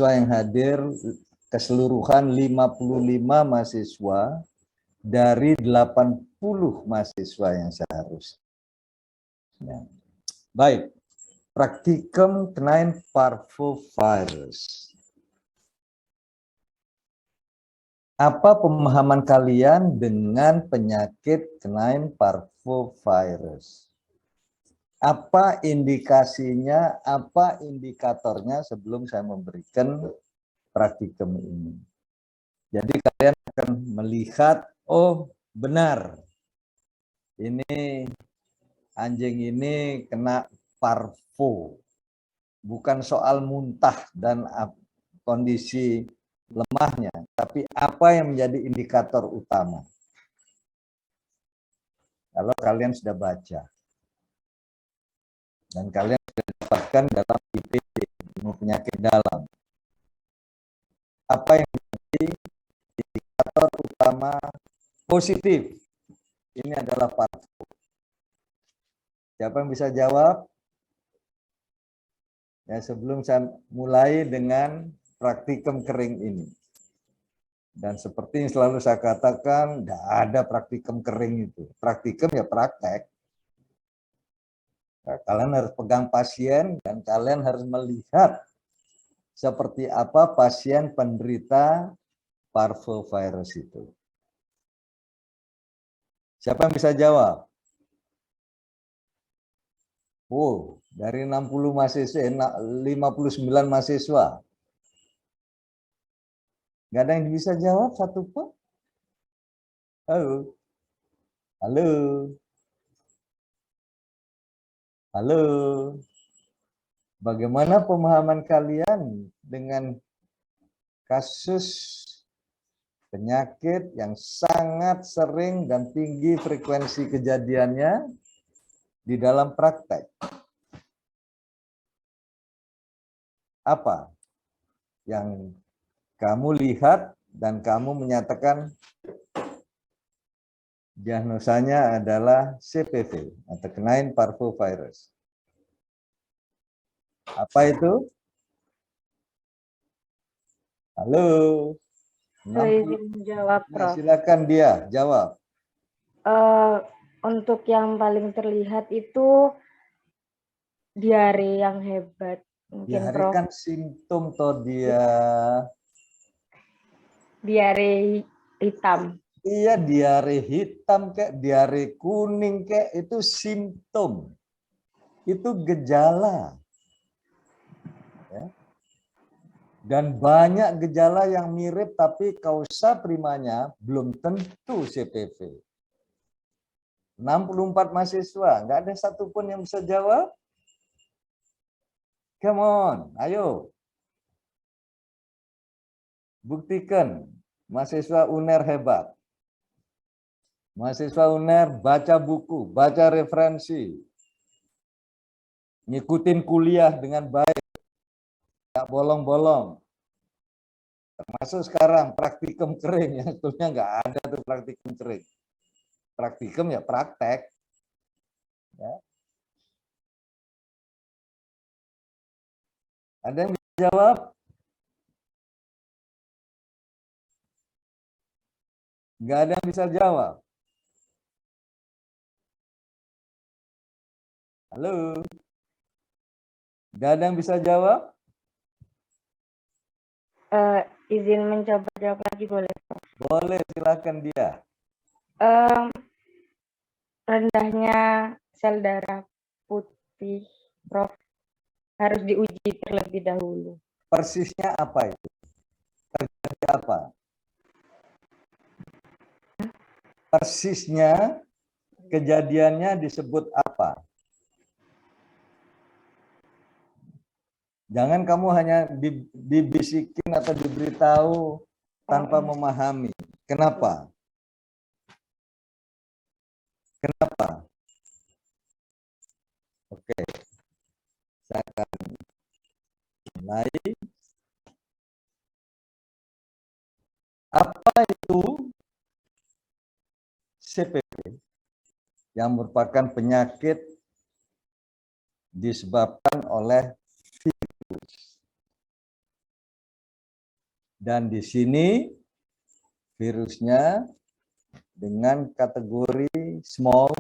yang hadir keseluruhan 55 mahasiswa dari 80 mahasiswa yang seharusnya. Baik, praktikum knine parvovirus. Apa pemahaman kalian dengan penyakit knine parvovirus? Apa indikasinya, apa indikatornya sebelum saya memberikan praktikum ini? Jadi kalian akan melihat, oh benar, ini anjing ini kena parvo. Bukan soal muntah dan kondisi lemahnya, tapi apa yang menjadi indikator utama. Kalau kalian sudah baca dan kalian sudah dapatkan dalam IPD, ilmu penyakit dalam, apa yang menjadi indikator utama positif? Ini adalah parvo. Siapa yang bisa jawab? Ya, sebelum saya mulai dengan praktikum kering ini. Dan seperti yang selalu saya katakan, tidak ada praktikum kering itu. Praktikum ya praktek. Nah, kalian harus pegang pasien dan kalian harus melihat seperti apa pasien penderita parvovirus itu. Siapa yang bisa jawab? Oh, dari 60 mahasiswa, 59 mahasiswa. Nggak ada yang bisa jawab satu pun. Halo. Halo. Halo. Bagaimana pemahaman kalian dengan kasus penyakit yang sangat sering dan tinggi frekuensi kejadiannya di dalam praktek? Apa yang kamu lihat dan kamu menyatakan diagnosanya adalah CPV atau knine parvovirus? Apa itu? Halo. Jawab, Prof. Silakan dia jawab. Untuk yang paling terlihat itu diare yang hebat, mungkin, Diare Prof. kan simptom toh dia. Diare hitam. Iya, diare hitam kayak diare kuning kayak itu simptom. Itu gejala. Ya. Dan banyak gejala yang mirip tapi kausa primanya belum tentu CPV. 64 mahasiswa, nggak ada satupun yang bisa jawab. Come on, ayo. Buktikan, mahasiswa UNER hebat. Mahasiswa UNER baca buku, baca referensi. Ngikutin kuliah dengan baik. Nggak bolong-bolong. Termasuk sekarang praktikum kering, yang sebetulnya nggak ada tuh praktikum kering. Praktikum ya praktek. Ya. Ada yang bisa jawab? Nggak ada yang bisa jawab. Halo? Nggak ada yang bisa jawab? Izin mencoba jawab lagi boleh? Boleh, silakan dia. Rendahnya sel darah putih, Prof, harus diuji terlebih dahulu. Persisnya apa itu? Terjadi apa? Persisnya kejadiannya disebut apa? Jangan kamu hanya dibisikin atau diberitahu tanpa memahami. Kenapa? Kenapa? Oke. Saya akan mulai. Apa itu CPV? Yang merupakan penyakit disebabkan oleh virus. Dan di sini virusnya dengan kategori small,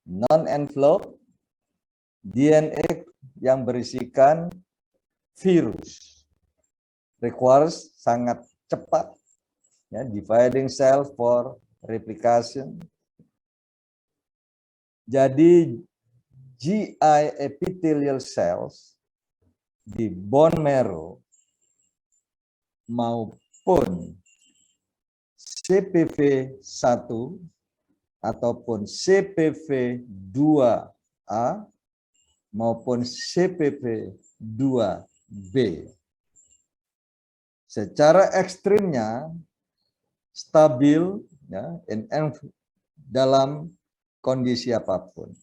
non-envelope, DNA yang berisikan virus. Requires sangat cepat, ya, dividing cell for replication. Jadi GI epithelial cells di bone marrow maupun CPV1 ataupun CPV2A maupun CPV2B secara ekstrimnya stabil, ya, dalam kondisi apapun.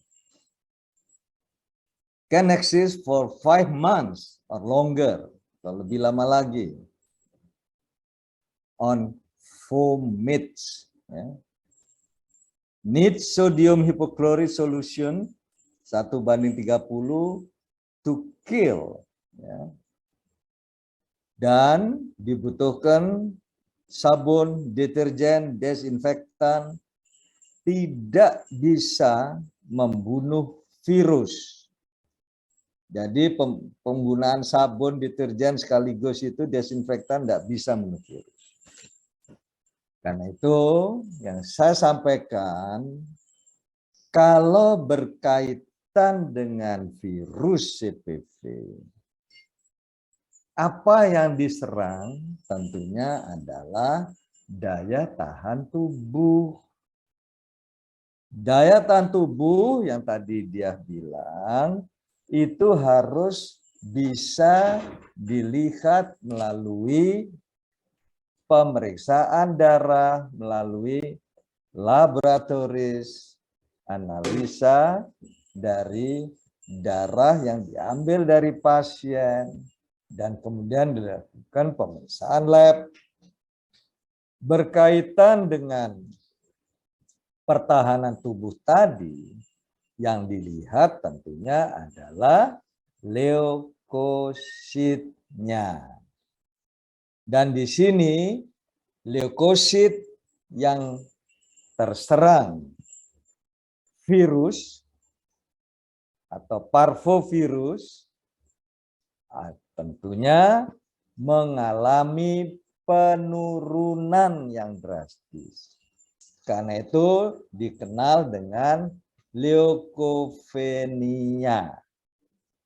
Can exist for 5 months or longer, atau lebih lama lagi, on fomites. Ya. Need sodium hypochlorite solution 1:30 to kill. Ya. Dan dibutuhkan sabun, deterjen, desinfektan, tidak bisa membunuh virus. Jadi penggunaan sabun, deterjen sekaligus itu desinfektan tidak bisa membunuh virus. Karena itu yang saya sampaikan, kalau berkaitan dengan virus CPV, apa yang diserang tentunya adalah daya tahan tubuh. Daya tahan tubuh yang tadi dia bilang itu harus bisa dilihat melalui pemeriksaan darah, melalui laboratoris, analisa dari darah yang diambil dari pasien, dan kemudian dilakukan pemeriksaan lab. Berkaitan dengan pertahanan tubuh tadi, yang dilihat tentunya adalah leukositnya. Dan di sini leukosit yang terserang virus atau parvovirus tentunya mengalami penurunan yang drastis. Karena itu dikenal dengan leukopenia.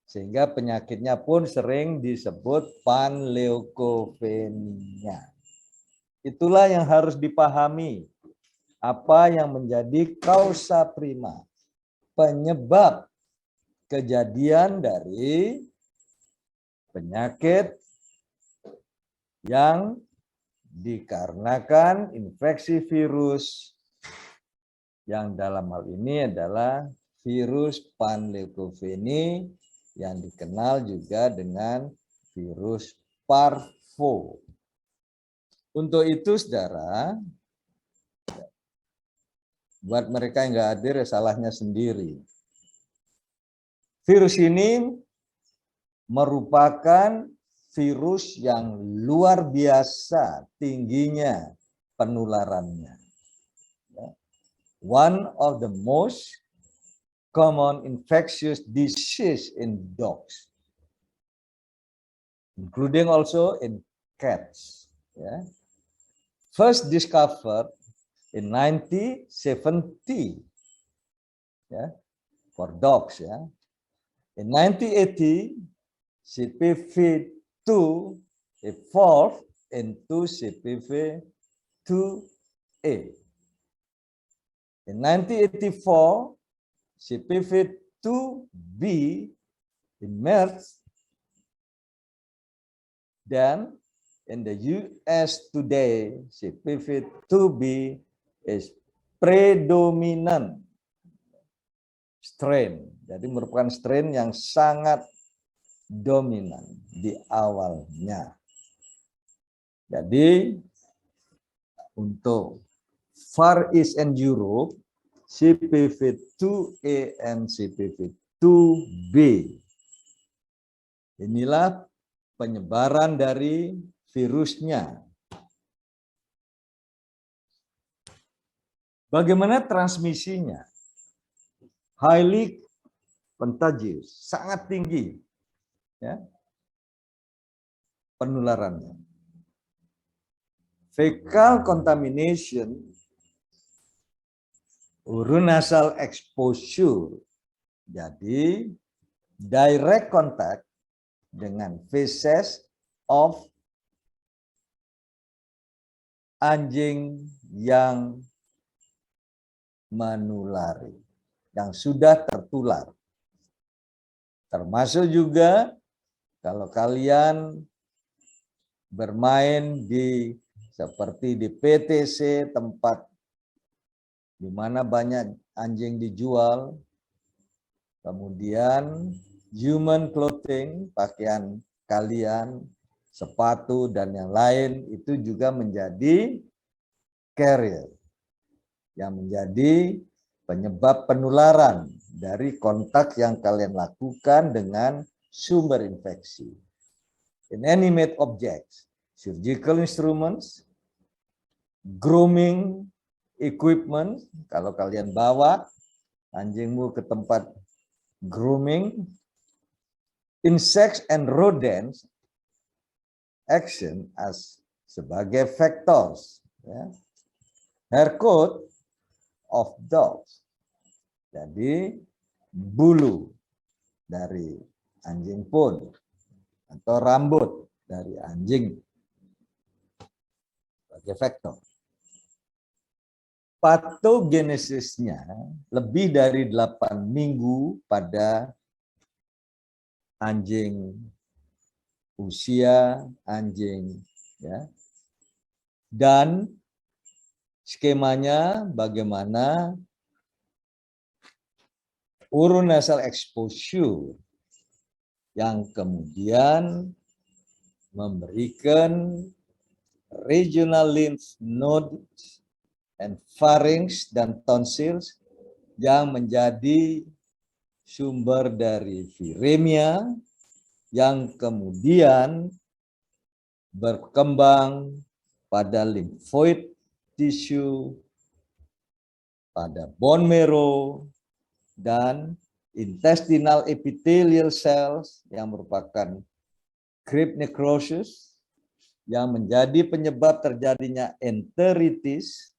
Sehingga penyakitnya pun sering disebut panleukopenia. Itulah yang harus dipahami. Apa yang menjadi kausa prima, penyebab kejadian dari penyakit yang dikarenakan infeksi virus, yang dalam hal ini adalah virus panleukopenia yang dikenal juga dengan virus parvo. Untuk itu, saudara, buat mereka yang nggak hadir, salahnya sendiri. Virus ini merupakan virus yang luar biasa tingginya penularannya. One of the most common infectious disease in dogs, including also in cats. First discovered in 1970, for dogs. In 1980, CPV2 evolved into CPV2A. In 1984, CPV2B emerged. Then, in the US today, CPV2B is predominant strain. Jadi merupakan strain yang sangat dominan di awalnya. Jadi untuk Far East and Europe, CPV2A and CPV2B. Inilah penyebaran dari virusnya. Bagaimana transmisinya? Highly contagious, sangat tinggi ya, penularannya. Fecal contamination, oronasal exposure, jadi direct contact dengan feces of anjing yang menulari, yang sudah tertular. Termasuk juga kalau kalian bermain di seperti di PTC, tempat di mana banyak anjing dijual, kemudian human clothing, pakaian kalian, sepatu dan yang lain itu juga menjadi carrier yang menjadi penyebab penularan dari kontak yang kalian lakukan dengan sumber infeksi. Inanimate objects, surgical instruments, grooming equipment, kalau kalian bawa anjingmu ke tempat grooming, insects and rodents action as sebagai vectors, ya. Hair coat of dogs, jadi bulu dari anjing pun atau rambut dari anjing sebagai vektor. Patogenesisnya lebih dari 8 minggu pada anjing usia anjing ya. Dan skemanya bagaimana oronasal exposure yang kemudian memberikan regional lymph nodes and pharynx dan tonsils yang menjadi sumber dari viremia yang kemudian berkembang pada lymphoid tissue, pada bone marrow, dan intestinal epithelial cells yang merupakan crypt necrosis yang menjadi penyebab terjadinya enteritis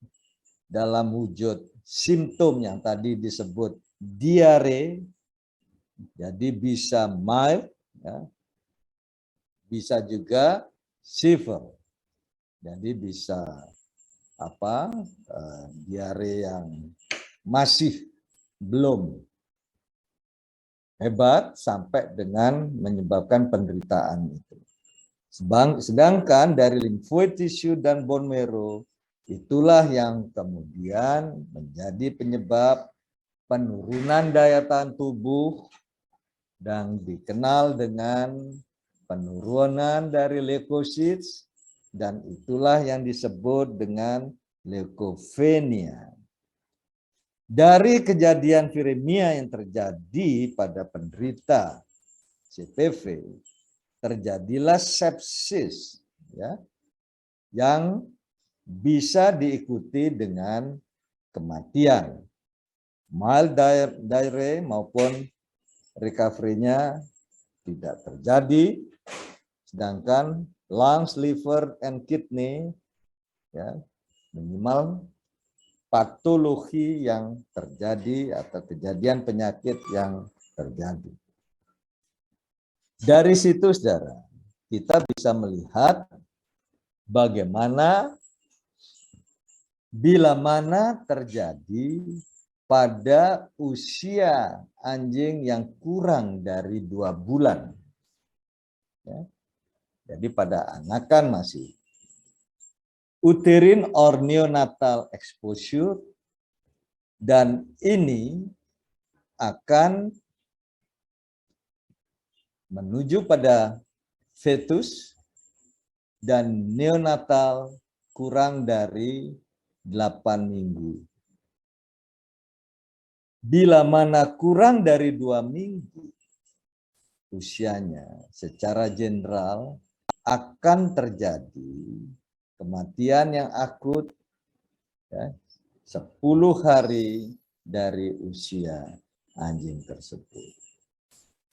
dalam wujud simptom yang tadi disebut diare, jadi bisa mild, ya, bisa juga severe, jadi bisa diare yang masih belum hebat sampai dengan menyebabkan penderitaan itu. Sedangkan dari lymphoid tissue dan bone marrow itulah yang kemudian menjadi penyebab penurunan daya tahan tubuh dan dikenal dengan penurunan dari leukosits, dan itulah yang disebut dengan leukopenia. Dari kejadian viremia yang terjadi pada penderita CPV, terjadilah sepsis ya, yang bisa diikuti dengan kematian. Mild diare maupun recovery-nya tidak terjadi, sedangkan lungs, liver, and kidney ya, minimal patologi yang terjadi atau kejadian penyakit yang terjadi. Dari situ, saudara, kita bisa melihat bagaimana bila mana terjadi pada usia anjing yang kurang dari 2 bulan. Ya. Jadi pada anakan masih uterine or neonatal exposure, dan ini akan menuju pada fetus dan neonatal kurang dari 8 minggu. Bila mana kurang dari 2 minggu usianya, secara general akan terjadi kematian yang akut ya, 10 hari dari usia anjing tersebut.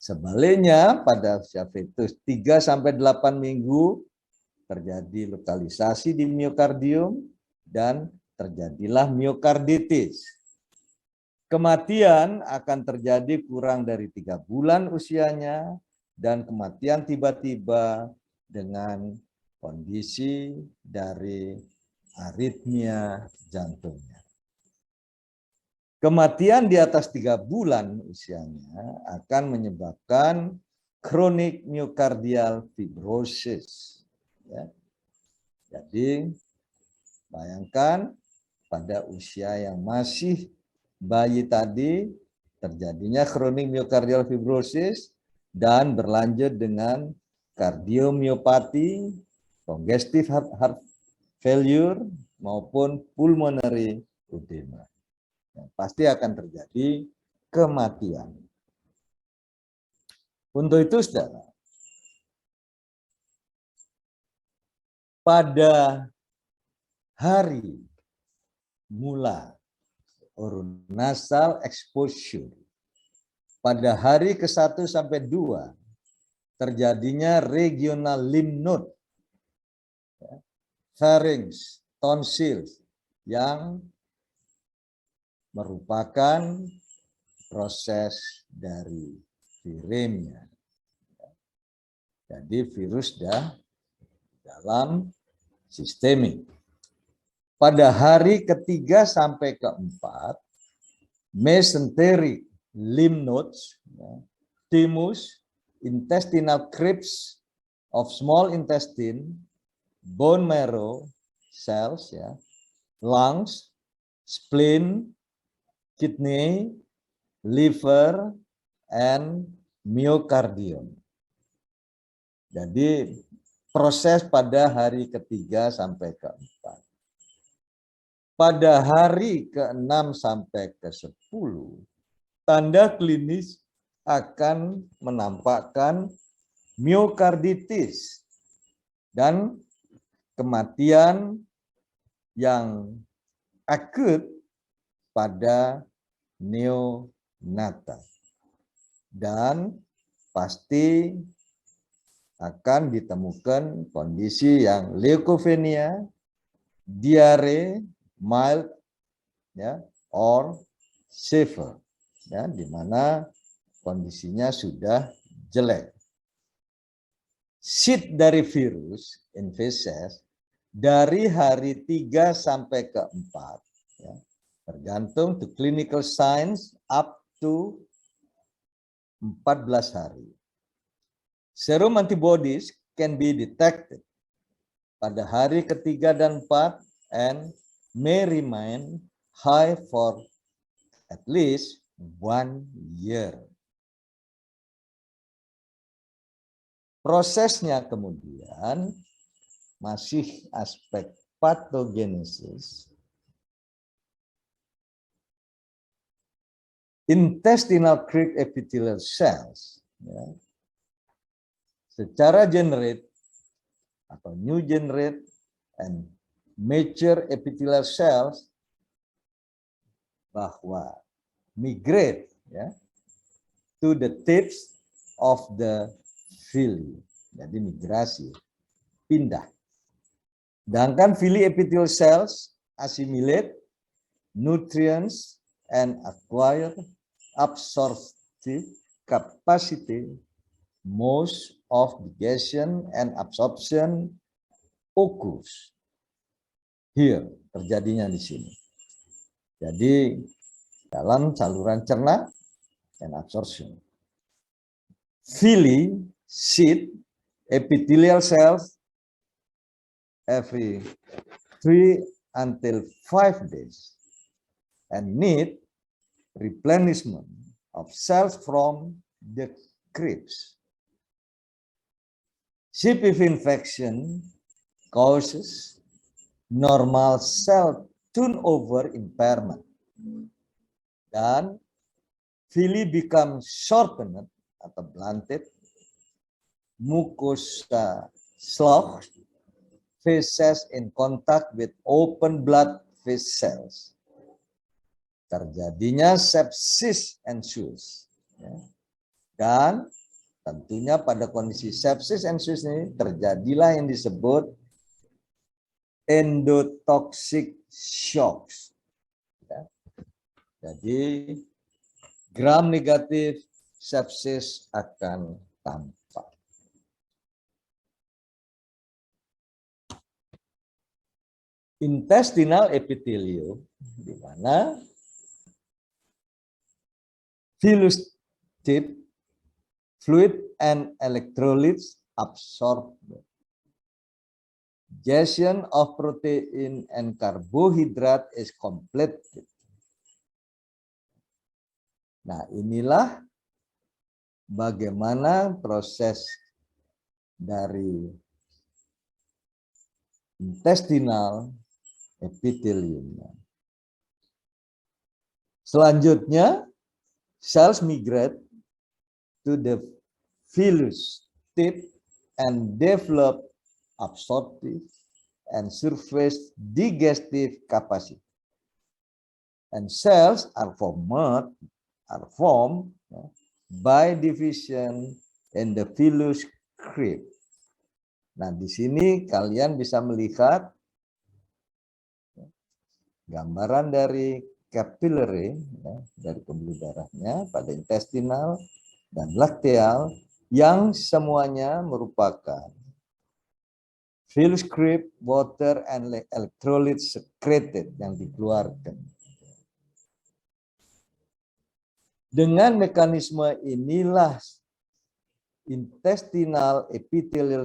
Sebaliknya pada usia fetus 3-8 minggu terjadi lokalisasi di miokardium dan terjadilah miokarditis. Kematian akan terjadi kurang dari 3 bulan usianya dan kematian tiba-tiba dengan kondisi dari aritmia jantungnya. Kematian di atas 3 bulan usianya akan menyebabkan chronic myocardial fibrosis. Ya. Jadi bayangkan pada usia yang masih bayi tadi terjadinya chronic myocardial fibrosis dan berlanjut dengan kardiomyopati, congestive heart failure maupun pulmonary edema. Pasti akan terjadi kematian. Untuk itu, saudara, pada hari mula oronasal exposure, pada hari ke-1 sampai 2 terjadinya regional lymph node, pharynx, tonsils yang merupakan proses dari viremia. Jadi virus dah dalam sistemik. Pada hari ke-3 sampai ke-4, mesenteric lymph nodes, thymus, intestinal crypts of small intestine, bone marrow cells, ya, lungs, spleen, kidney, liver, and myocardium. Jadi proses pada hari ke-3 sampai ke-4. Pada hari ke-6 sampai ke-10, tanda klinis akan menampakkan myokarditis dan kematian yang akut pada neonata. Dan pasti akan ditemukan kondisi yang leukopenia, diare, mild, ya, or severe, ya, di mana kondisinya sudah jelek. Seed dari virus infeses dari hari 3 sampai ke-4, ya, tergantung to clinical signs up to 14 hari. Serum antibodies can be detected pada hari ke-3 dan 4 and may remain high for at least 1 year. Prosesnya kemudian masih aspek pathogenesis. Intestinal crypt epithelial cells, ya, secara generate atau new generate and mature epithelial cells bahwa migrate, ya, to the tips of the villi. Jadi migrasi, pindah. Sedangkan villi epithelial cells assimilate nutrients and acquire absorptive capacity. Most of digestion and absorption occurs here, terjadinya di sini. Jadi dalam saluran cerna and absorption. Villi, seed, epithelial cells every 3 until 5 days and need replenishment of cells from the crypts. C. diff infection causes normal cell turnover impairment, dan villi become shortened atau blunted, mucosa slough feces in contact with open blood vessels. Terjadinya sepsis ensues. Dan tentunya pada kondisi sepsis ensues ini terjadilah yang disebut endotoxic shocks. Jadi gram negatif sepsis akan tampak. Intestinal epithelium, di mana pilus tip, fluid and electrolytes absorbed. Digestion of protein and carbohydrate is completed. Nah, inilah bagaimana proses dari intestinal epithelium. Selanjutnya, cells migrate to the pilus tip and develop absorptive and surface digestive capacity. And cells are formed by division in the pilus crypt. Nah, di sini kalian bisa melihat gambaran dari capillary, dari pembuluh darahnya pada intestinal dan lakteal yang semuanya merupakan pilus crypt, water, and electrolytes secreted yang dikeluarkan. Dengan mekanisme inilah intestinal epithelial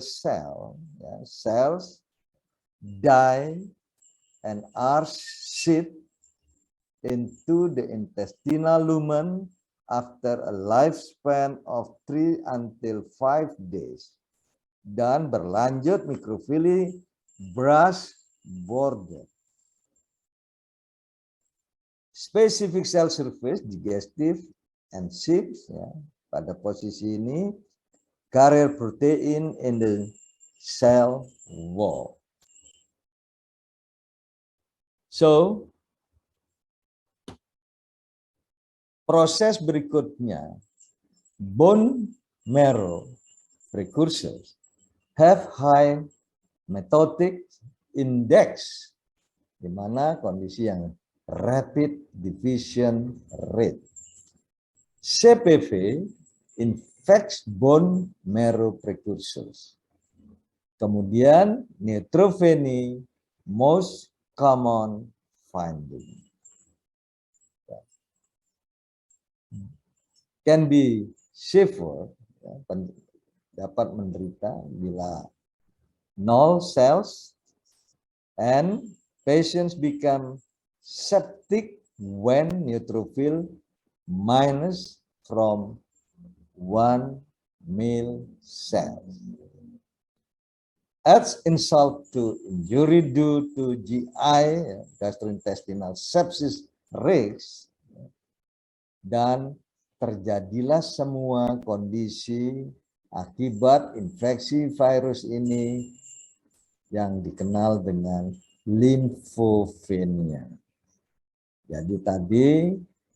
cells die and are shipped into the intestinal lumen after a lifespan of 3 until 5 days dan berlanjut microvilli brush border. Specific cell surface digestive enzymes, pada posisi ini carrier protein in the cell wall. So, proses berikutnya, bone marrow precursors have high mitotic index, di mana kondisi yang rapid division rate. CPV infects bone marrow precursors. Kemudian neutropenia most common finding. Can be severe, dapat menderita bila null cells, and patients become septic when neutrophil minus from 1 mil cell. Adds insult to injury due to GI, gastrointestinal sepsis risk, dan terjadilah semua kondisi akibat infeksi virus ini yang dikenal dengan limfopenia. Jadi tadi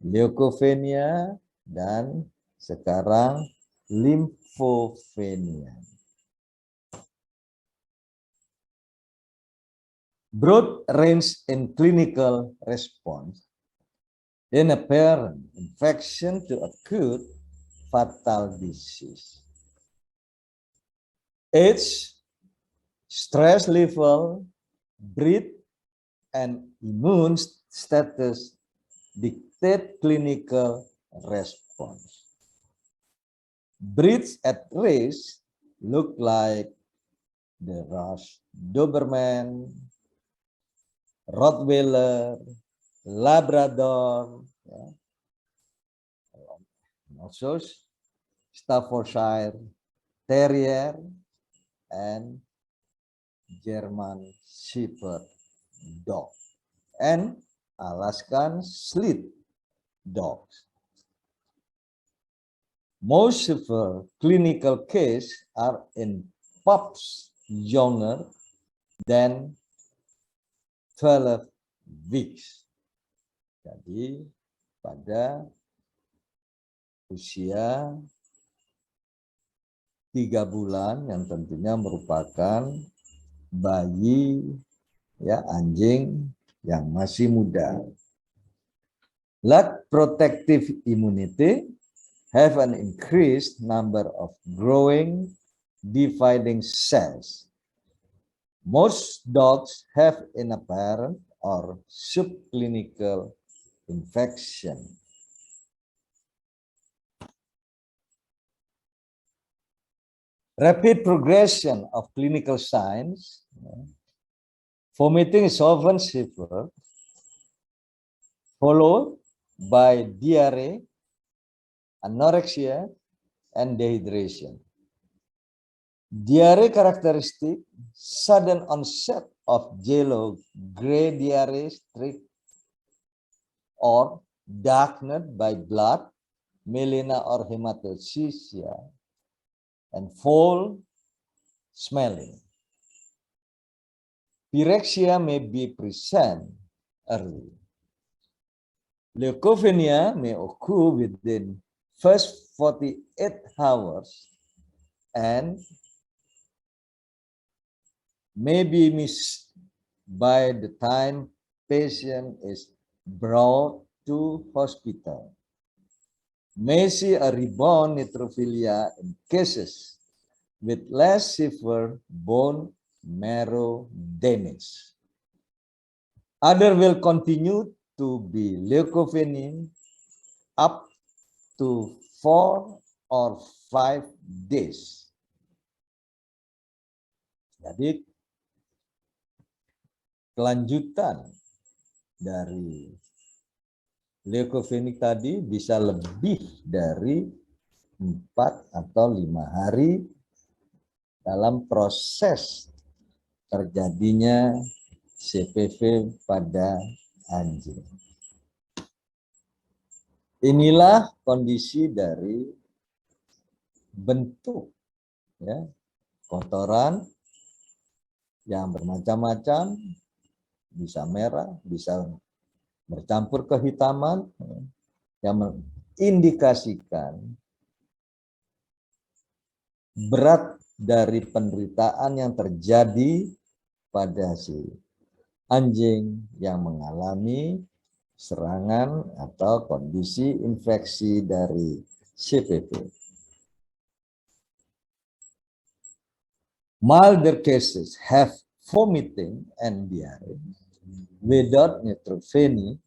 leukopenia dan sekarang limfopenia. Broad range in clinical response in apparent infection to acute fatal disease. Age, stress level, breed, and immune status dictate clinical response. Breeds at risk look like the Ross Doberman, Rottweiler, Labrador, also Staffordshire Terrier, and German Shepherd dog, and Alaskan Slit dogs. Most severe clinical cases are in pups younger than 12 weeks. Jadi pada usia 3 bulan yang tentunya merupakan bayi ya anjing yang masih muda. Let protective immunity have an increased number of growing dividing cells. Most dogs have inapparent or subclinical infection. Rapid progression of clinical signs. Vomiting is often severe, followed by diarrhea, anorexia, and dehydration. Diarrhea characteristic, sudden onset of yellow gray diarrhea streak or darkened by blood, melena or hematochezia, and foul smelling. Pyrexia may be present early. Leukopenia may occur within first 48 hours and may be missed by the time patient is brought to hospital. May see a rebound neutrophilia in cases with less severe bone marrow damage. Other will continue to be leukopenia up to 4 or 5 days. Jadi kelanjutan dari leukopenia tadi bisa lebih dari 4 atau 5 hari dalam proses terjadinya CPV pada anjing. Inilah kondisi dari bentuk ya, kotoran yang bermacam-macam, bisa merah, bisa bercampur kehitaman, yang mengindikasikan berat dari penderitaan yang terjadi pada si anjing yang mengalami serangan atau kondisi infeksi dari CPV. Milder cases have vomiting and diarrhea without neutropenia.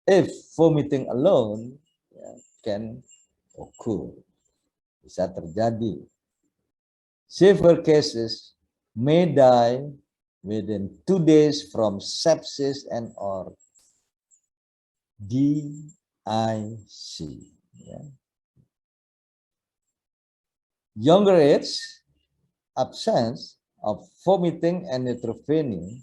If vomiting alone can occur, bisa terjadi. Severe cases may die within 2 days from sepsis and or DIC. Ya. Younger age, absence of vomiting and neutropenia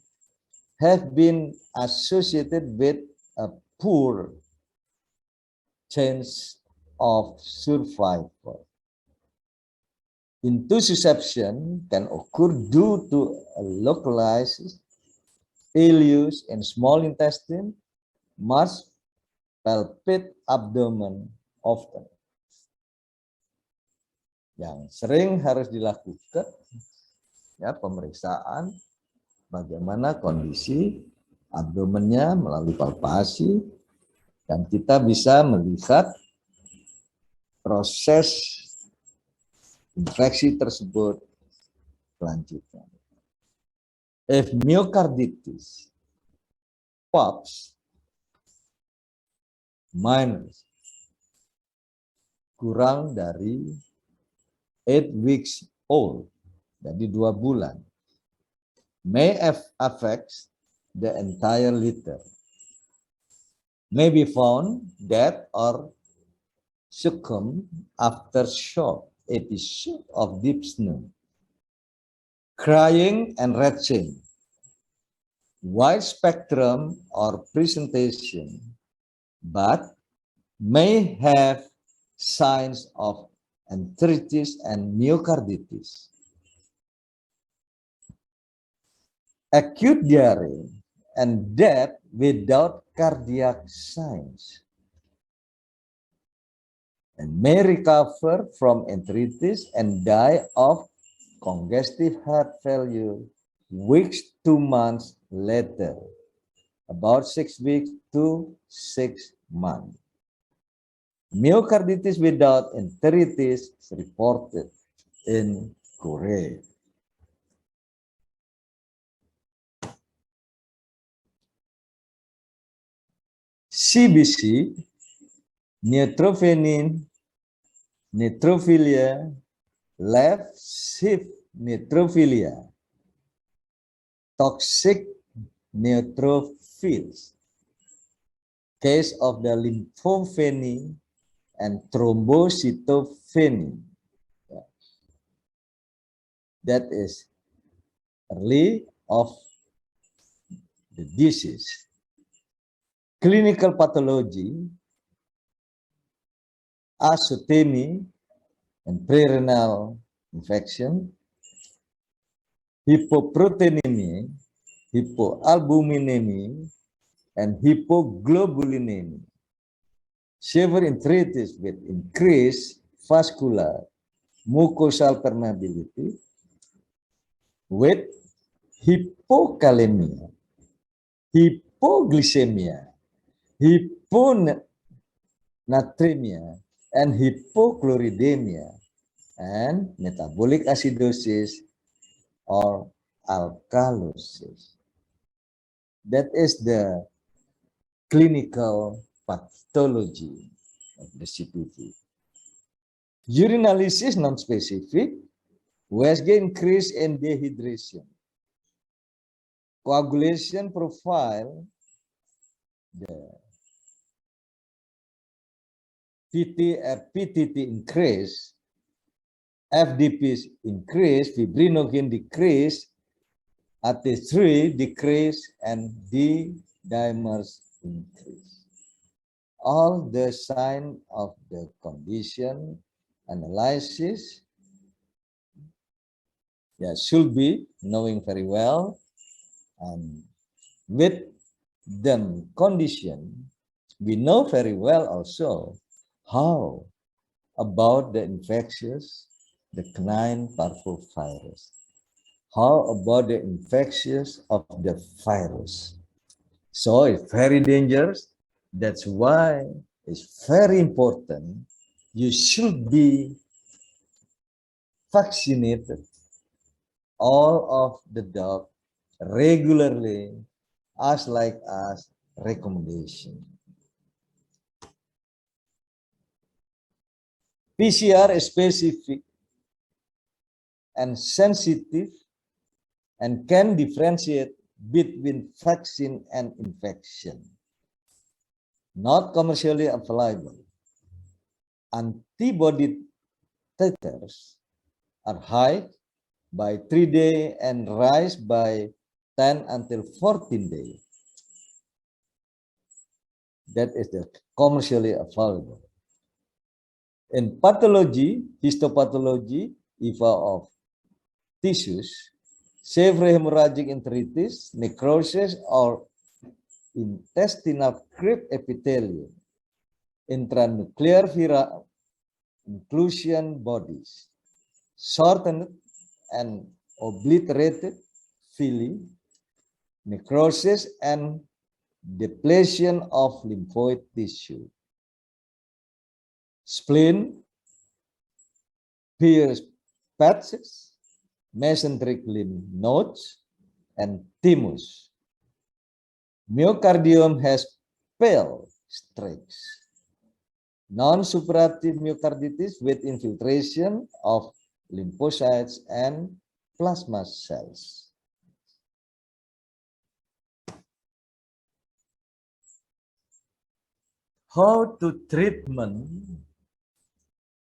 have been associated with a poor chance of survival. Intussusception can occur due to a localized ileus in small intestine, must palpate abdomen often. Yang sering harus dilakukan ya pemeriksaan bagaimana kondisi abdomennya melalui palpasi dan kita bisa melihat proses infeksi tersebut selanjutnya. If myocarditis pops minus kurang dari 8 weeks old, jadi 2 bulan, may affect the entire litter, may be found dead or succumb after short episode of dyspnea, crying and retching, wide spectrum or presentation, but may have signs of enteritis and myocarditis. acute diarrhea, and death without cardiac signs, and may recover from enteritis and die of congestive heart failure weeks to months later, about 6 weeks to 6 months. Myocarditis without enteritis is reported in Korea. CBC, neutropenia, neutrophilia, left shift neutrophilia, toxic neutrophils, case of the lymphopenia and thrombocytopenia. That is early of the disease. Clinical pathology, azotemia and prerenal infection, hypoproteinemia, hypoalbuminemia, and hypoglobulinemia. Severe enteritis with increased vascular mucosal permeability, with hypokalemia, hypoglycemia, hyponatremia, and hypochloridemia, and metabolic acidosis or alkalosis. That is the clinical pathology of the CPV. Urinalysis non-specific, Weisge increase in dehydration. Coagulation profile, the PTT increase, FDP increase, fibrinogen decrease, AT3 decrease, and D-dimers increase. All the signs of the condition analysis should be knowing very well, and with the condition, we know very well also how about the infectious, the canine parvovirus. How about the infectious of the virus? So it's very dangerous. That's why it's very important. You should be vaccinated, all of the dog, regularly, as like as recommendation. PCR is specific and sensitive and can differentiate between vaccine and infection. Not commercially available. Antibody titers are high by 3 days and rise by 10 until 14 days. That is the commercially available. In pathology, histopathology, EVA of tissues, severe hemorrhagic enteritis, necrosis, or intestinal crypt epithelium, intranuclear viral inclusion bodies, shortened and obliterated villi, necrosis, and depletion of lymphoid tissue. Spleen, Pierce patches, mesenteric lymph nodes, and thymus. Myocardium has pale streaks. Non-suppurative myocarditis with infiltration of lymphocytes and plasma cells. How to treatment?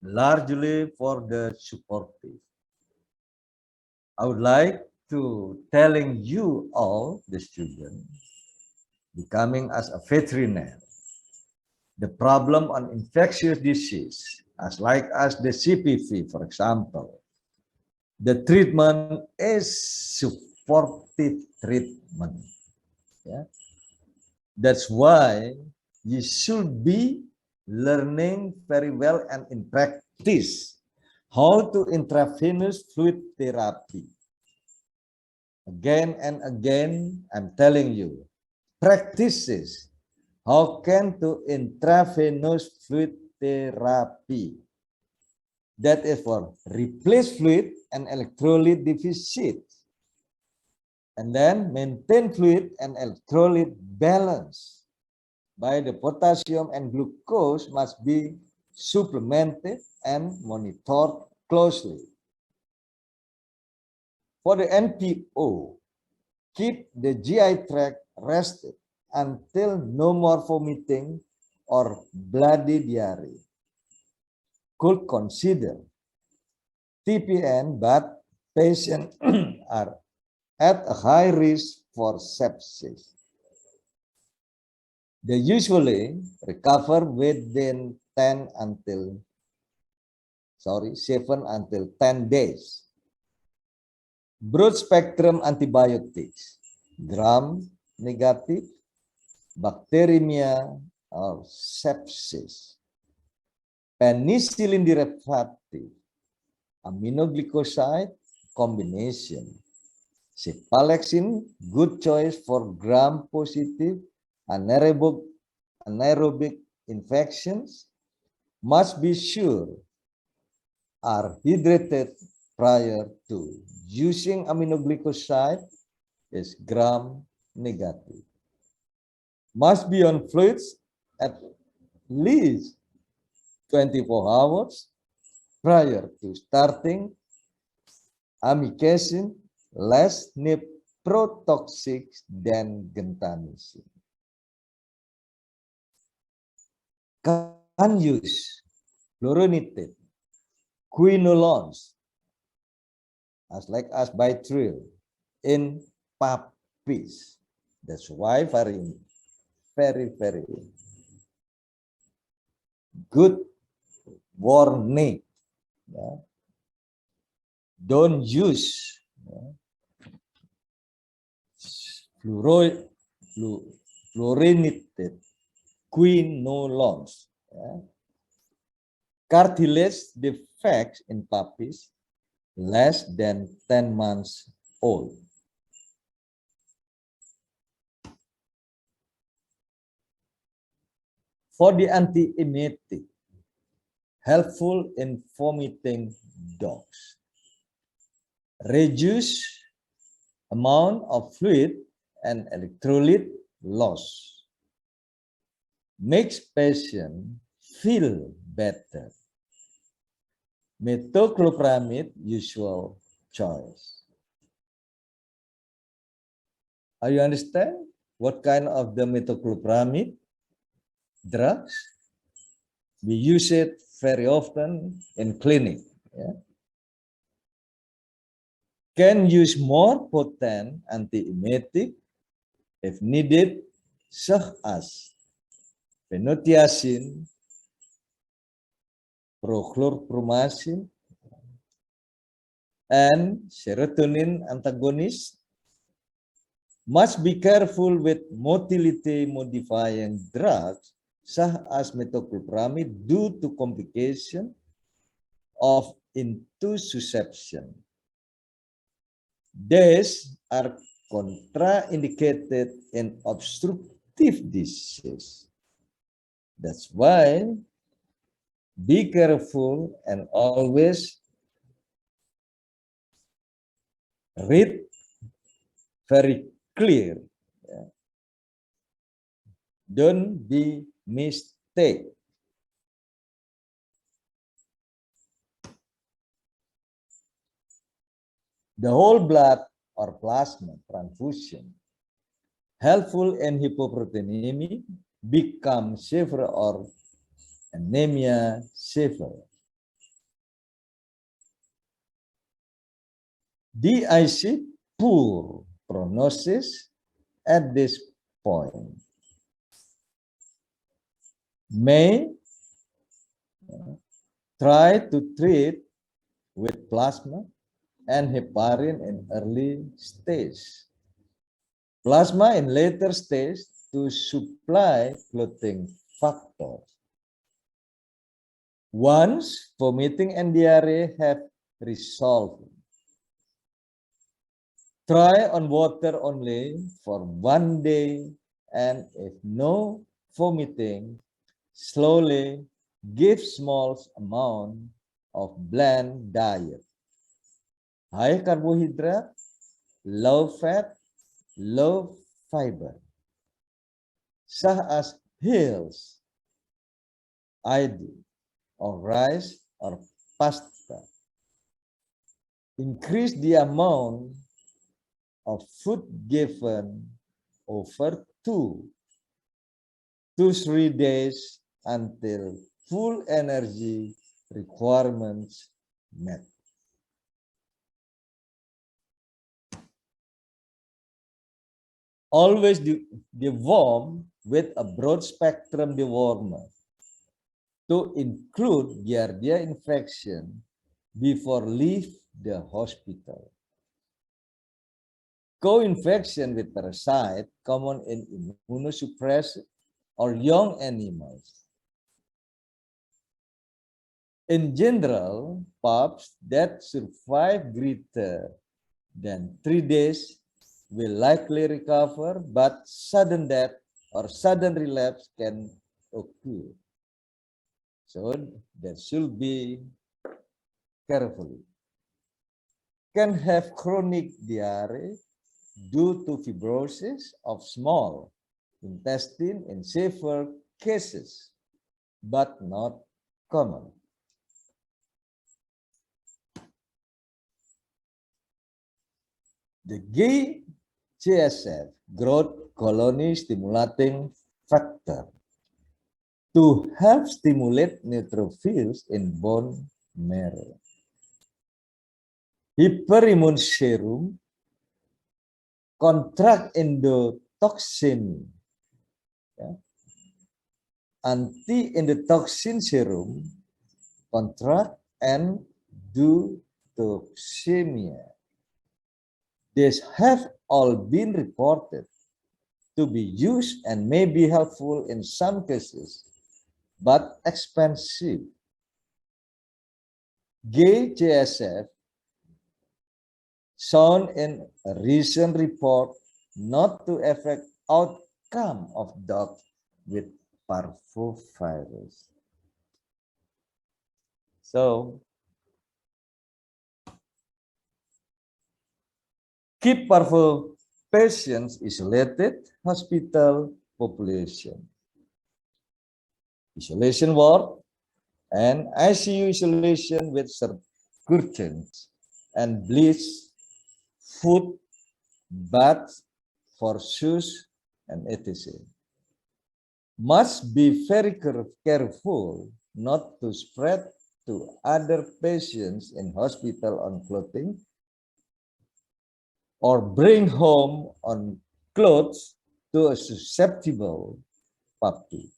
Largely for the supportive. I would like to telling you all, the students, becoming as a veterinarian, the problem on infectious disease, as like as the CPV, for example, the treatment is supportive treatment. Yeah. That's why you should be learning very well and in practice how to intravenous fluid therapy. Again and again, I'm telling you, practices how can to intravenous fluid therapy. That is for replace fluid and electrolyte deficit. And then maintain fluid and electrolyte balance by the potassium and glucose must be supplemented and monitored closely. For the NPO, keep the GI tract rested until no more vomiting or bloody diarrhea. Could consider TPN, but patients are at a high risk for sepsis. They usually recover within 7 until 10 days. Broad spectrum antibiotics, gram negative, bacteremia, or sepsis. Penicillin derivative, aminoglycoside combination. Cephalexin, good choice for gram-positive anaerobic infections. Must be sure are hydrated prior to using aminoglycoside is gram negative. Must be on fluids at least 24 hours prior to starting amikacin, less nephrotoxic than gentamicin. Can use fluorinated quinolones as like asbitril in puppies. That's why very good warning. Yeah. Don't use fluorinated quinolones. Yeah. Cartilage defects in puppies less than 10 months old. For the antiemetic, helpful in vomiting dogs. Reduce amount of fluid and electrolyte loss. Makes patient feel better. Metoclopramide, usual choice. Are you understand what kind of the metoclopramide drugs? We use it very often in clinic. Yeah. Can use more potent antiemetic if needed, such as phenothiazine, prochlorpromazine, and serotonin antagonist. Must be careful with motility modifying drugs such as metoclopramide due to complication of intussusception. These are contraindicated in obstructive disease. That's why be careful and always read very clear. Yeah. Don't be mistake. The whole blood or plasma transfusion, helpful in hypoproteinemia, become severe or anemia severe. DIC, poor prognosis at this point. May try to treat with plasma and heparin in early stage. Plasma in later stage to supply clotting factor. Once vomiting and diarrhea have resolved, try on water only for 1 day, and if no vomiting, slowly give small amount of bland diet. High carbohydrate, low fat, low fiber, such as hills, ID, or rice or pasta. Increase the amount of food given over 2 to 3 days until full energy requirements met. Always deworm with a broad spectrum dewormer to include Giardia infection before leave the hospital. Co-infection with parasite common in immunosuppressed or young animals. In general, pups that survive greater than 3 days will likely recover, but sudden death or sudden relapse can occur. So that should be carefully. Can have chronic diarrhea due to fibrosis of small intestine in severe cases, but not common. The GCSF, growth colony stimulating factor, to help stimulate neutrophils in bone marrow. Hyperimmune serum, contract endotoxin, anti-endotoxin serum, contract endotoxemia. These have all been reported to be used and may be helpful in some cases, but expensive. GCSF shown in a recent report not to affect outcome of dogs with parvovirus. So, keep parvo patients isolated hospital population. Isolation ward and ICU isolation with curtains and bleach, food, bath for shoes, and etc. Must be very careful not to spread to other patients in hospital on clothing or bring home on clothes to a susceptible puppy.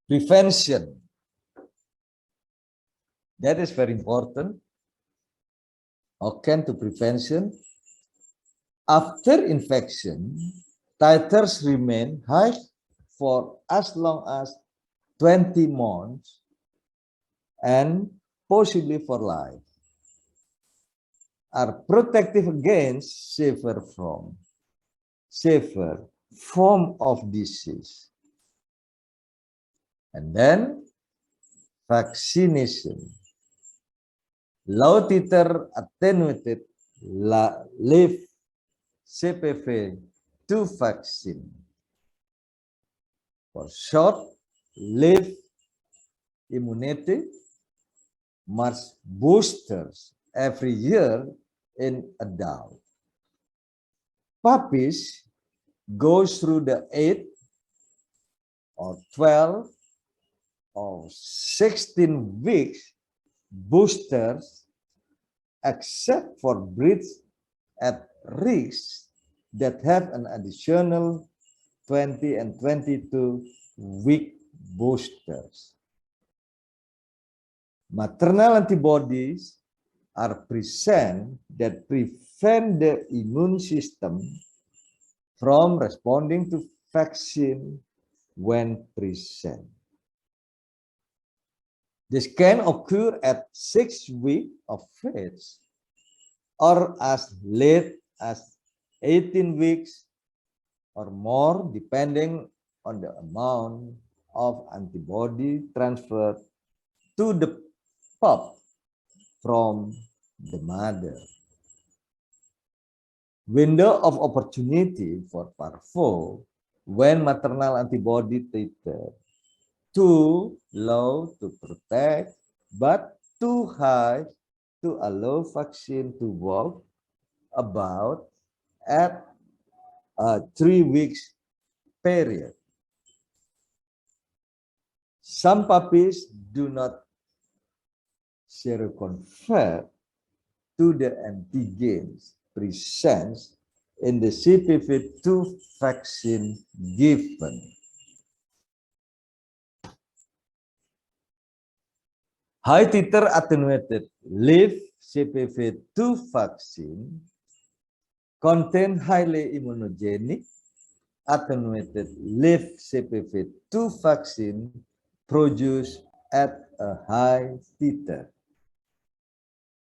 Prevention. That is very important. Akin to prevention. After infection, titers remain high for as long as 20 months and possibly for life. Are protective against severe form of disease. And then vaccination. Low titer attenuated live CPV2 vaccine. For short live immunity, must boosters every year in adult. Puppies goes through the 8 or 12 or 16 weeks boosters, except for breeds at risk that have an additional 20 and 22 week boosters. maternal antibodies are present that prevent the immune system from responding to vaccine when present. This can occur at 6 weeks of age or as late as 18 weeks or more, depending on the amount of antibody transferred to the pup from the mother. Window of opportunity for parvo when maternal antibody titer too low to protect, but too high to allow vaccine to work about at a 3 weeks period. Some puppies do not seroconvert to the antigens present in the CPV2 vaccine given. High titer attenuated live CPV2 vaccine contain highly immunogenic attenuated live CPV2 vaccine produced at a high titer.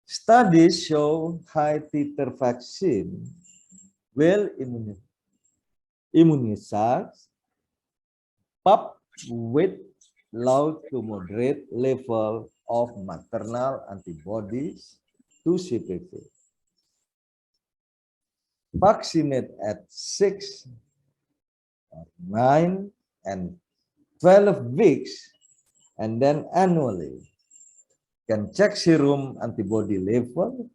Studies show high titer vaccine will immunize pup with low to moderate level of maternal antibodies to CPV. Vaccinate at 6, 9, and 12 weeks, and then annually can check serum antibody level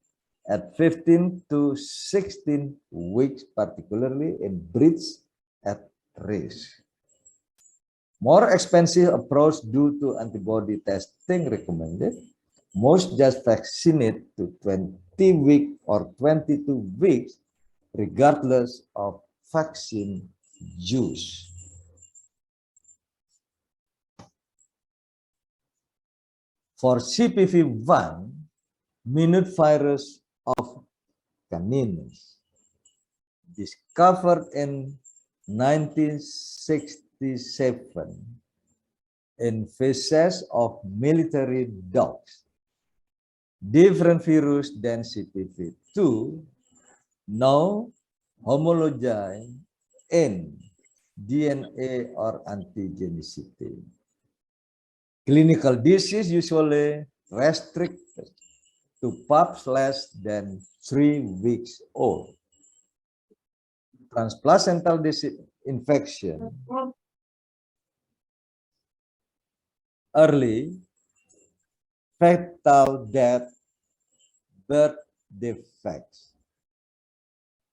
at 15 to 16 weeks, particularly in breeds at risk. More expensive approach due to antibody testing recommended. Most just vaccinate to 20 weeks or 22 weeks, regardless of vaccine use. For CPV1, minute virus of canines, discovered in 1967 in feces of military dogs. Different virus than CPV2, now homologized in DNA or antigenicity. Clinical disease usually restricted to pups less than 3 weeks old. Transplacental disease infection, early fetal death, birth defects.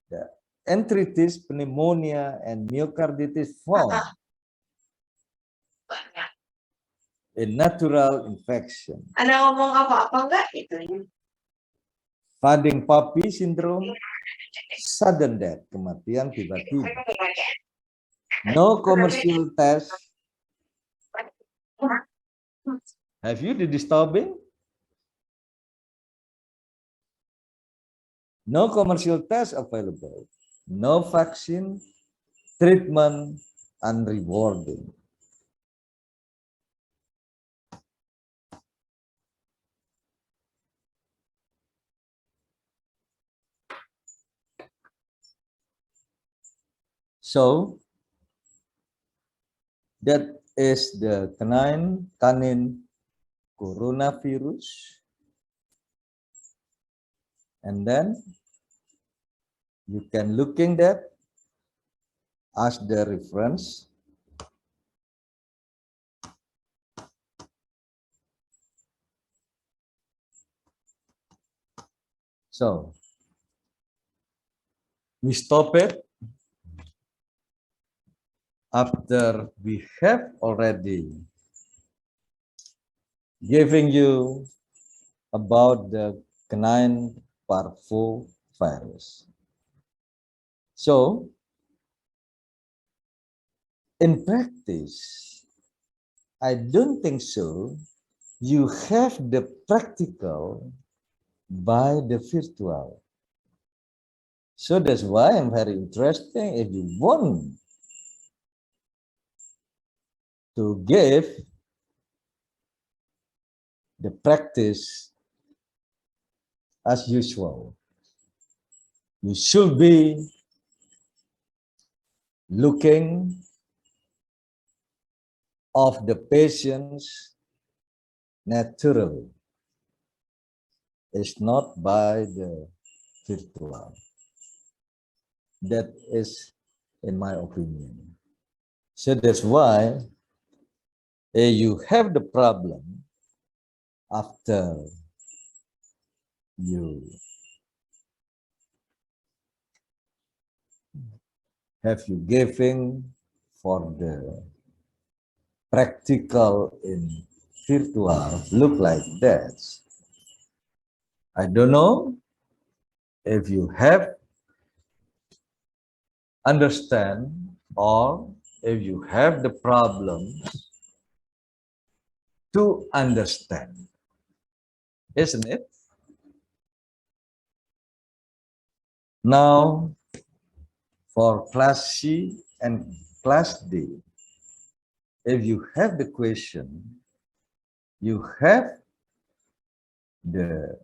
The enteritis, pneumonia, and myocarditis found in natural infection. Ada ngomong apa-apa enggak itu? Fading puppy syndrome, sudden death, kematian tiba-tiba. No commercial test. Have you the disturbing? No commercial test available. No vaccine, treatment unrewarding. So that is the canine coronavirus. And then you can looking that as the reference. So we stop it after we have already giving you about the canine parvovirus. So in practice, I don't think so you have the practical by the virtual. So that's why I'm very interested if you want to give the practice as usual. You should be looking of the patients naturally. It's not by the virtual. That is in my opinion. So that's why you have the problem after you have you giving for the practical in virtual look like that. I don't know if you have understand or if you have the problems to understand, isn't it? Now, for class C and class D, if you have the question, you have the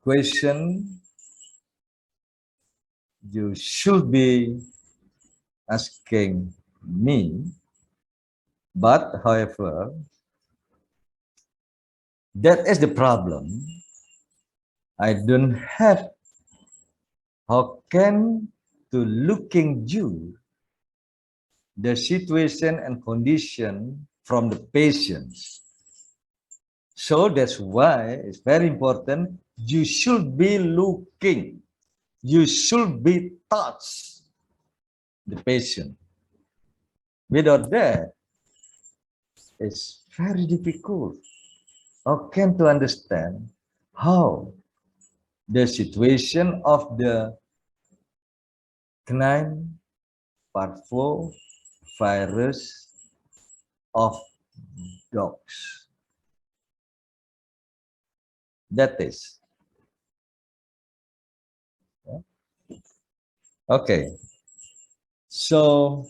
question, you should be asking me, but however, that is the problem. I don't have how can to looking you the situation and condition from the patients. So that's why it's very important. You should be looking. You should be touch the patient. Without that, it's very difficult. How can to understand how the situation of the canine parvovirus of dogs. That is. Okay. So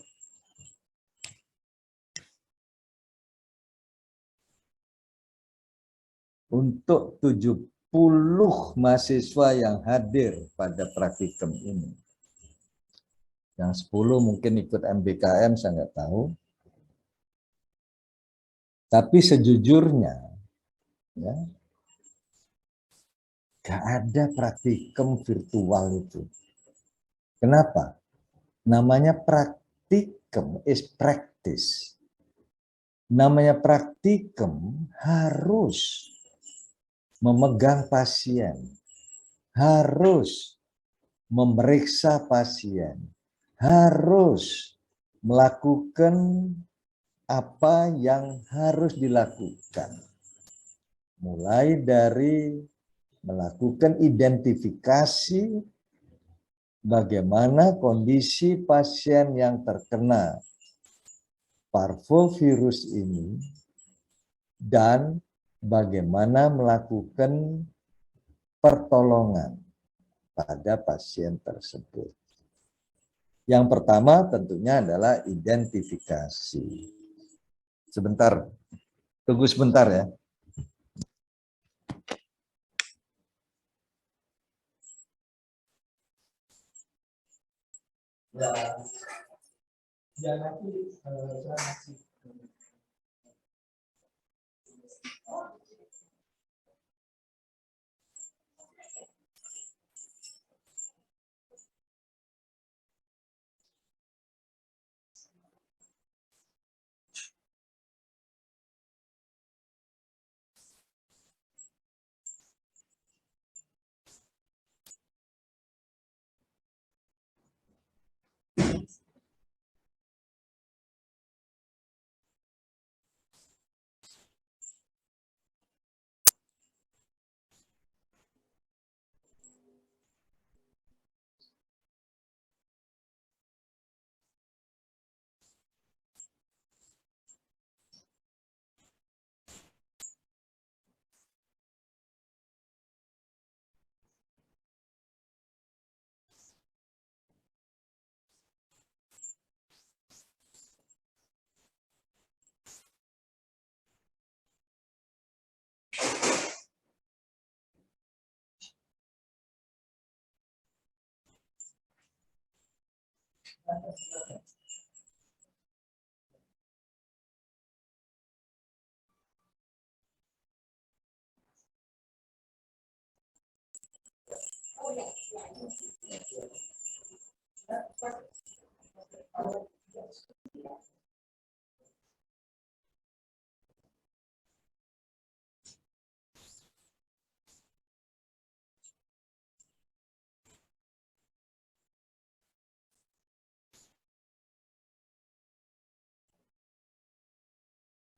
untuk 70 mahasiswa yang hadir pada praktikum ini. Yang 10 mungkin ikut MBKM, saya nggak tahu. Tapi sejujurnya, ya, nggak ada praktikum virtual itu. Kenapa? Namanya praktikum is practice. Namanya praktikum harus memegang pasien, harus memeriksa pasien, harus melakukan apa yang harus dilakukan. Mulai dari melakukan identifikasi bagaimana kondisi pasien yang terkena parvovirus ini dan bagaimana melakukan pertolongan pada pasien tersebut. Yang pertama tentunya adalah identifikasi. Sebentar, tunggu sebentar ya. Ya nanti saya masih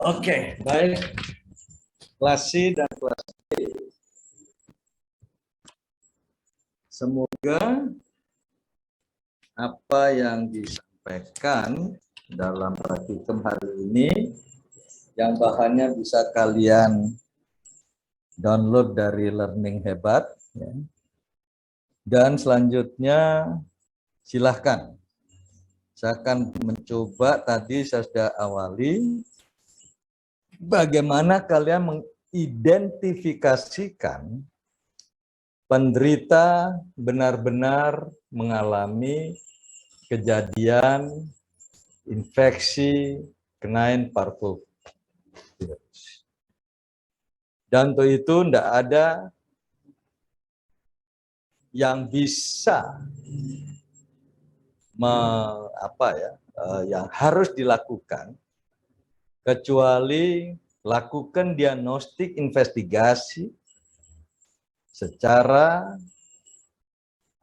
Oke, baik. Kelas C dan kelas D. Semoga apa yang disampaikan dalam praktikum hari ini, yang bahannya bisa kalian download dari Learning Hebat, ya. Dan selanjutnya silahkan. Saya akan mencoba, tadi saya sudah awali, bagaimana kalian mengidentifikasikan penderita benar-benar mengalami kejadian infeksi kenine parvovirus. Dan untuk itu tidak ada yang bisa yang harus dilakukan kecuali lakukan diagnostik investigasi secara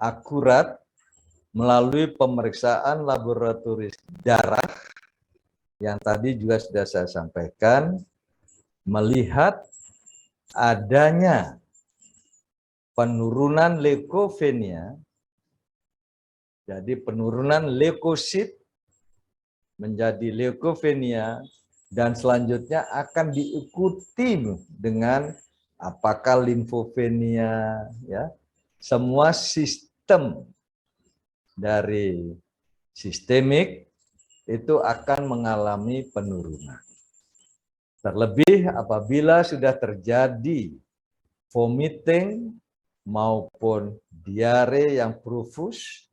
akurat melalui pemeriksaan laboratoris darah yang tadi juga sudah saya sampaikan, melihat adanya penurunan leukopenia, jadi penurunan leukosit menjadi leukopenia, dan selanjutnya akan diikuti dengan apakah limfopenia, ya, semua sistem dari sistemik itu akan mengalami penurunan. Terlebih apabila sudah terjadi vomiting maupun diare yang profus,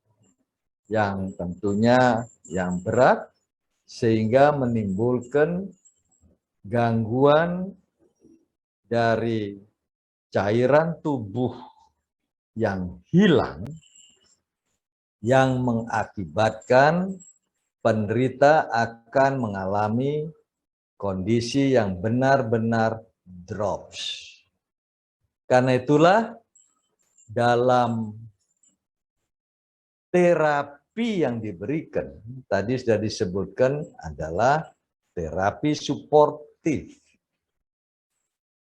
yang tentunya yang berat, sehingga menimbulkan gangguan dari cairan tubuh yang hilang, yang mengakibatkan penderita akan mengalami kondisi yang benar-benar drops. Karena itulah dalam terapi yang diberikan, tadi sudah disebutkan adalah terapi suportif.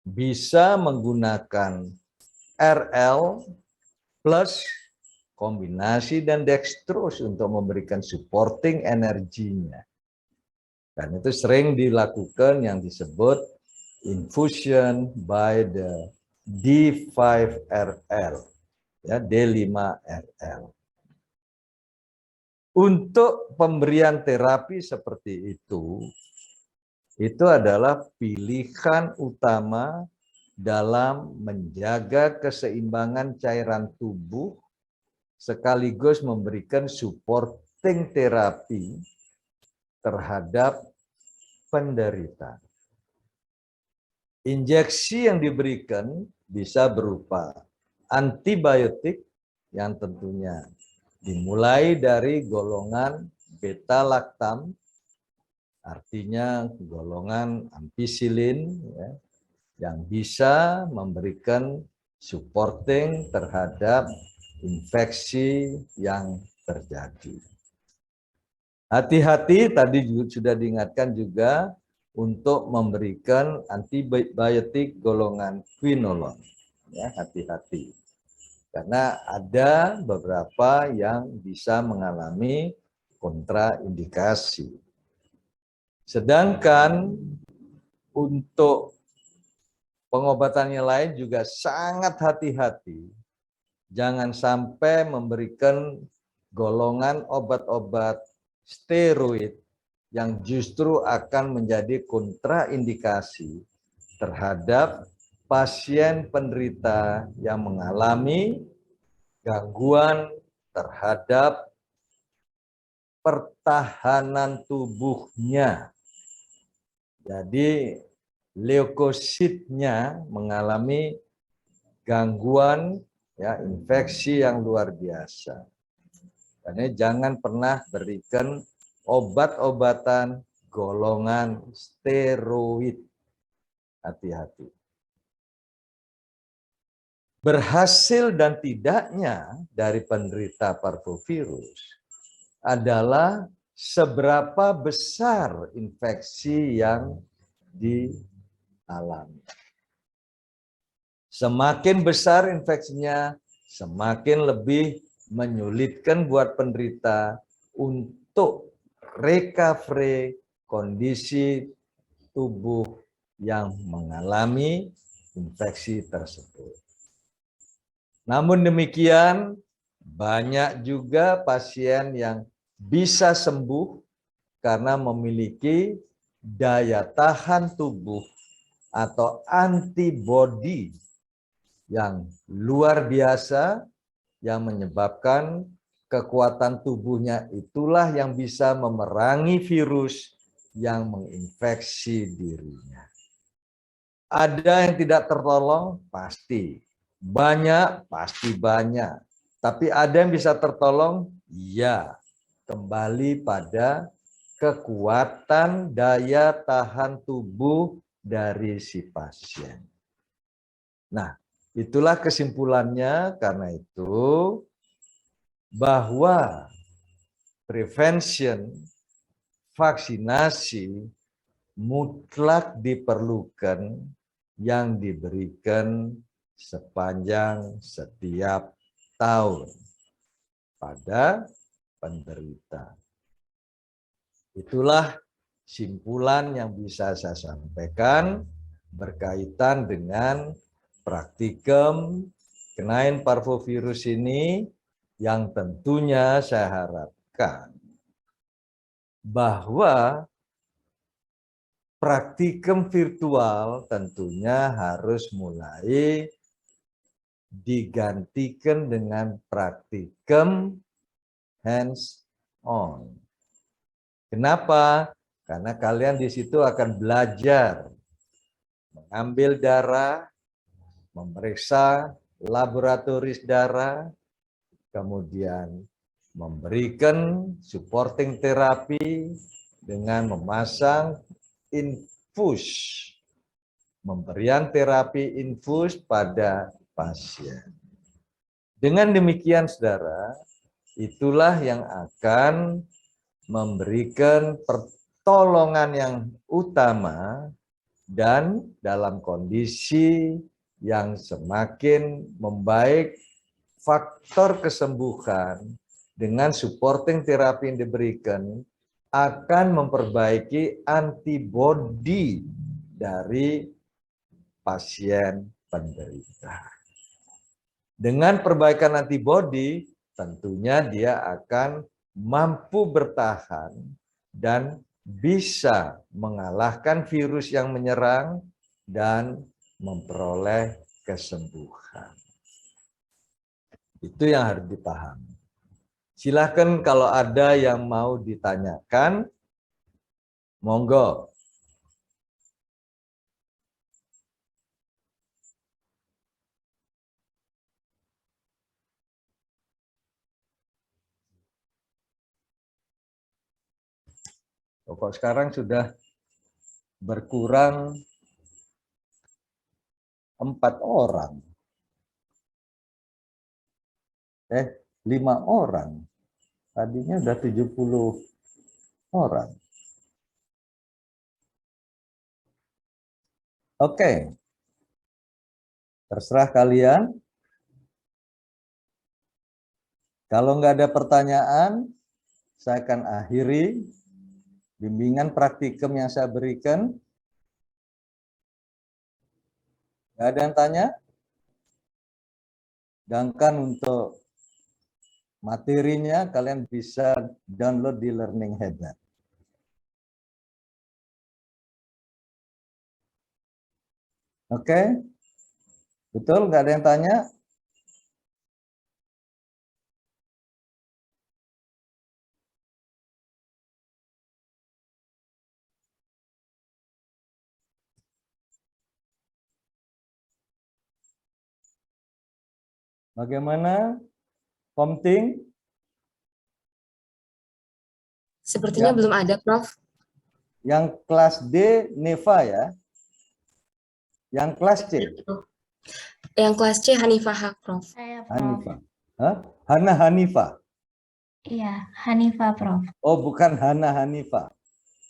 Bisa menggunakan RL plus kombinasi dan dextrose untuk memberikan supporting energinya. Dan itu sering dilakukan yang disebut infusion by the D5RL, ya, D5RL. Untuk pemberian terapi seperti itu adalah pilihan utama dalam menjaga keseimbangan cairan tubuh sekaligus memberikan supporting terapi terhadap penderita. Injeksi yang diberikan bisa berupa antibiotik yang tentunya dimulai dari golongan beta-laktam, artinya golongan ampicillin, ya, yang bisa memberikan supporting terhadap infeksi yang terjadi. Hati-hati, tadi sudah diingatkan juga untuk memberikan antibiotik golongan quinolone. Ya, hati-hati. Karena ada beberapa yang bisa mengalami kontraindikasi. Sedangkan untuk pengobatannya lain juga sangat hati-hati. Jangan sampai memberikan golongan obat-obat steroid yang justru akan menjadi kontraindikasi terhadap pasien penderita yang mengalami gangguan terhadap pertahanan tubuhnya. Jadi leukositnya mengalami gangguan, ya, infeksi yang luar biasa. Karena jangan pernah berikan obat-obatan golongan steroid. Hati-hati. Berhasil dan tidaknya dari penderita parvovirus adalah seberapa besar infeksi yang dialami. Semakin besar infeksinya, semakin lebih menyulitkan buat penderita untuk recovery kondisi tubuh yang mengalami infeksi tersebut. Namun demikian, banyak juga pasien yang bisa sembuh karena memiliki daya tahan tubuh atau antibodi yang luar biasa yang menyebabkan kekuatan tubuhnya itulah yang bisa memerangi virus yang menginfeksi dirinya. Ada yang tidak tertolong? Pasti. Banyak? Pasti banyak. Tapi ada yang bisa tertolong? Ya. Kembali pada kekuatan daya tahan tubuh dari si pasien. Nah, itulah kesimpulannya. Karena itu, bahwa prevention, vaksinasi mutlak diperlukan yang diberikan sepanjang setiap tahun pada penderita. Itulah simpulan yang bisa saya sampaikan berkaitan dengan praktikum kenaian parvovirus ini, yang tentunya saya harapkan bahwa praktikum virtual tentunya harus mulai digantikan dengan praktikum hands-on. Kenapa? Karena kalian di situ akan belajar mengambil darah, memeriksa laboratoris darah, kemudian memberikan supporting terapi dengan memasang infus, pemberian terapi infus pada pasien. Dengan demikian, saudara, itulah yang akan memberikan pertolongan yang utama dan dalam kondisi yang semakin membaik, faktor kesembuhan dengan supporting terapi yang diberikan akan memperbaiki antibodi dari pasien penderita. Dengan perbaikan antibodi, tentunya dia akan mampu bertahan dan bisa mengalahkan virus yang menyerang dan memperoleh kesembuhan. Itu yang harus dipahami. Silakan kalau ada yang mau ditanyakan, monggo. Kok sekarang sudah berkurang 4 orang. 5 orang. Tadinya udah 70 orang. Oke. Terserah kalian. Kalau nggak ada pertanyaan, saya akan akhiri bimbingan praktikum yang saya berikan. Nggak ada yang tanya? Sedangkan untuk materinya kalian bisa download di Learning Hebat. Oke? Betul? Nggak ada yang tanya? Bagaimana? Komting? Sepertinya Ya. belum ada, Prof. Yang kelas D, Neva ya. Yang kelas C, Yang kelas C Hanifah Haq, Prof. Saya, Prof. Hanifah. Hah? Hana Hanifah. Iya, Hanifah, Prof. Oh, bukan Hana Hanifah.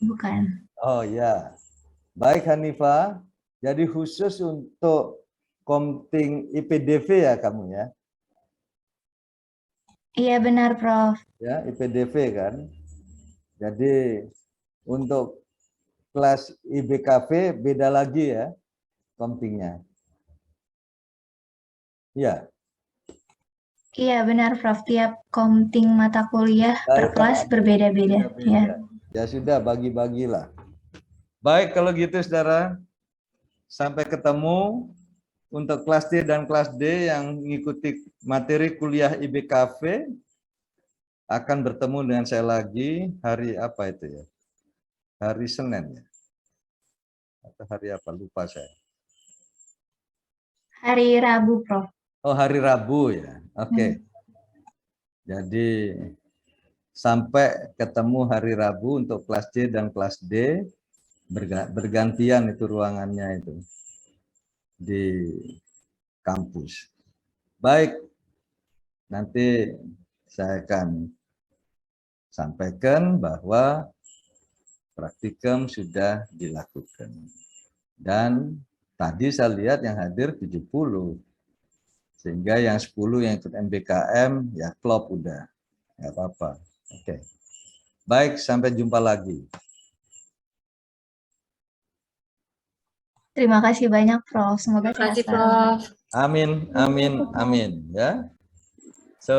Bukan. Oh ya. Baik Hanifah. Jadi khusus untuk Komting IPDV ya kamu ya. Iya, benar, Prof. Ya, IPDV kan. Jadi untuk kelas IBKV beda lagi ya komtingnya. Ya. Iya, benar, Prof. Tiap komting mata kuliah per Baik, kelas berbeda-beda. Ya. Ya sudah, bagi-bagilah. Baik, kalau gitu saudara, sampai ketemu untuk kelas D dan kelas D yang mengikuti materi kuliah IBKV akan bertemu dengan saya lagi hari apa itu ya? Hari Senin ya? Atau hari apa? Lupa saya. Hari Rabu, Prof. Oh, hari Rabu ya. Oke. Jadi sampai ketemu hari Rabu untuk kelas C dan kelas D, bergantian itu ruangannya itu di kampus. Baik, nanti saya akan sampaikan bahwa praktikum sudah dilakukan. Dan tadi saya lihat yang hadir 70. Sehingga yang 10 yang ikut MBKM ya klop udah. Nggak apa-apa. Oke. Baik, sampai jumpa lagi. Terima kasih banyak, Prof. Semoga Terima kasih, sehat selalu. Prof. Amin, amin, amin ya. So